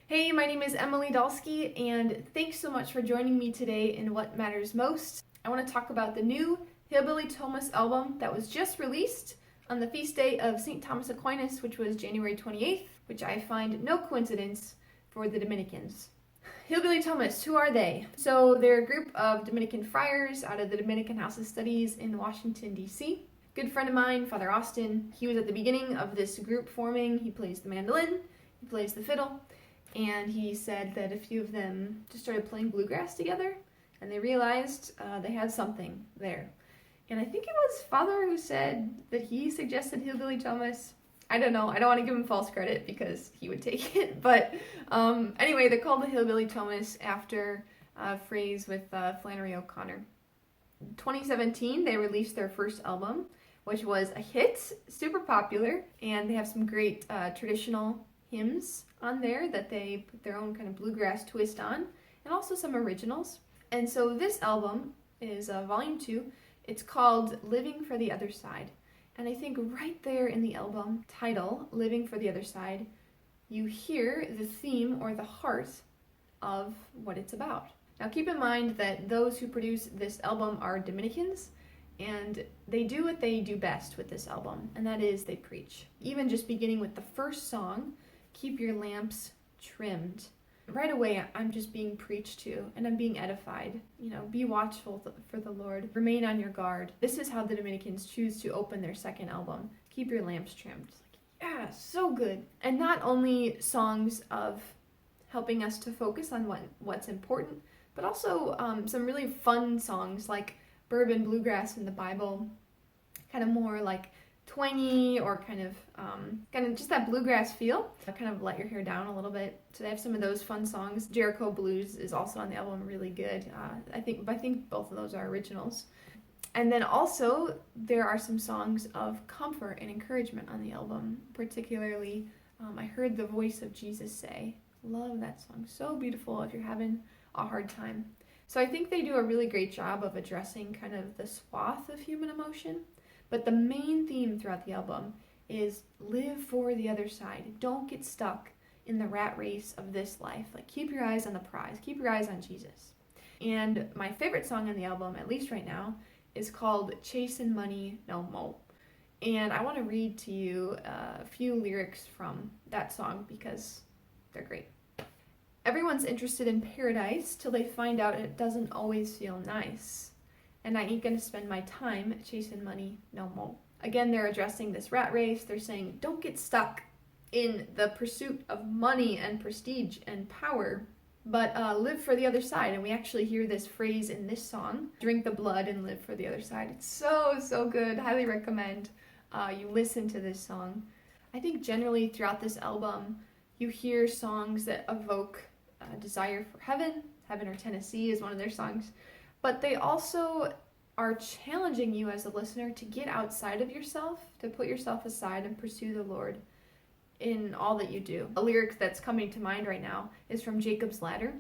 Hey, my name is Emily Dalsky, and thanks so much for joining me today in What Matters Most. I want to talk about the new Hillbilly Thomists album that was just released on the feast day of St. Thomas Aquinas, which was January 28th, which I find no coincidence for the Dominicans. Hillbilly Thomists, who are they? So they're a group of Dominican friars out of the Dominican House of Studies in Washington, D.C. Good friend of mine, Father Austin, he was at the beginning of this group forming. He plays the mandolin, he plays the fiddle, and he said that a few of them just started playing bluegrass together, and they realized they had something there. And I think it was Father who said that he suggested Hillbilly Thomas. I don't know. I don't want to give him false credit because he would take it. But anyway, they're called the Hillbilly Thomas after a phrase with Flannery O'Connor. In 2017, they released their first album, which was a hit, super popular, and they have some great traditional hymns on there that they put their own kind of bluegrass twist on, and also some originals. And so this album is volume 2. It's called Living for the Other Side. And I think right there in the album title, Living for the Other Side, you hear the theme or the heart of what it's about. Now keep in mind that those who produce this album are Dominicans, and they do what they do best with this album, and that is they preach. Even just beginning with the first song, Keep Your Lamps Trimmed. Right away, I'm just being preached to, and I'm being edified. Be watchful for the Lord. Remain on your guard. This is how the Dominicans choose to open their second album. Keep your lamps trimmed. It's like, yeah, so good. And not only songs of helping us to focus on what's important, but also some really fun songs like Bourbon Bluegrass in the Bible, kind of more like twangy or kind of just that bluegrass feel. Kind of let your hair down a little bit. So they have some of those fun songs. Jericho Blues is also on the album, really good. I think both of those are originals. And then also there are some songs of comfort and encouragement on the album. Particularly, I heard the voice of Jesus say. Love that song. So beautiful if you're having a hard time. So I think they do a really great job of addressing kind of the swath of human emotion. But the main theme throughout the album is live for the other side. Don't get stuck in the rat race of this life. Like, keep your eyes on the prize. Keep your eyes on Jesus. And my favorite song on the album, at least right now, is called Chasin' Money No Mo. And I want to read to you a few lyrics from that song because they're great. Everyone's interested in paradise till they find out it doesn't always feel nice. And I ain't gonna spend my time chasing money no more. Again, they're addressing this rat race. They're saying, don't get stuck in the pursuit of money and prestige and power, but live for the other side. And we actually hear this phrase in this song, drink the blood and live for the other side. It's so, so good. Highly recommend you listen to this song. I think generally throughout this album, you hear songs that evoke a desire for heaven. Heaven or Tennessee is one of their songs. But they also are challenging you as a listener to get outside of yourself, to put yourself aside and pursue the Lord in all that you do. A lyric that's coming to mind right now is from Jacob's Ladder,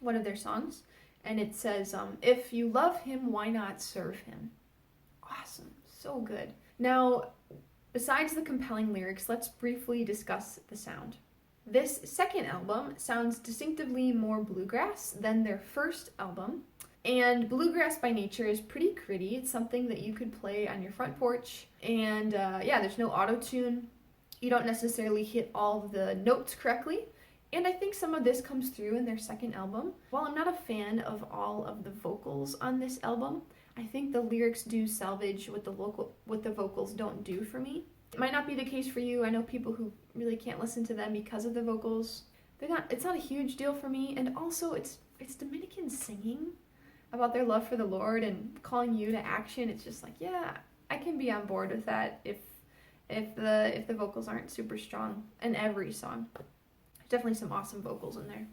one of their songs, and it says, if you love him, why not serve him? Awesome, so good. Now, besides the compelling lyrics, let's briefly discuss the sound. This second album sounds distinctively more bluegrass than their first album. And bluegrass by nature is pretty gritty. It's something that you could play on your front porch. And there's no auto-tune. You don't necessarily hit all of the notes correctly. And I think some of this comes through in their second album. While I'm not a fan of all of the vocals on this album, I think the lyrics do salvage what the vocals don't do for me. It might not be the case for you. I know people who really can't listen to them because of the vocals. It's not a huge deal for me. And also it's Dominican singing about their love for the Lord and calling you to action. It's just like, yeah, I can be on board with that if the vocals aren't super strong in every song. There's definitely some awesome vocals in there.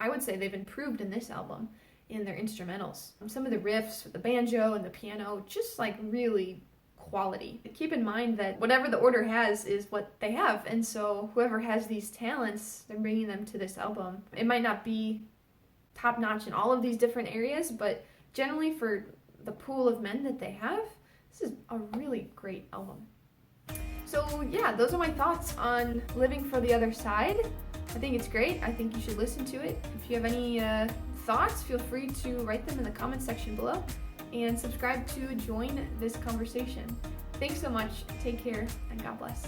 I would say they've improved in this album in their instrumentals. Some of the riffs with the banjo and the piano, just like really quality. Keep in mind that whatever the order has is what they have, and so whoever has these talents, they're bringing them to this album. It might not be top notch in all of these different areas, but generally for the pool of men that they have, this is a really great album. So yeah, those are my thoughts on Living for the Other Side. I think it's great. I think you should listen to it. If you have any thoughts, feel free to write them in the comment section below and subscribe to join this conversation. Thanks so much. Take care and God bless.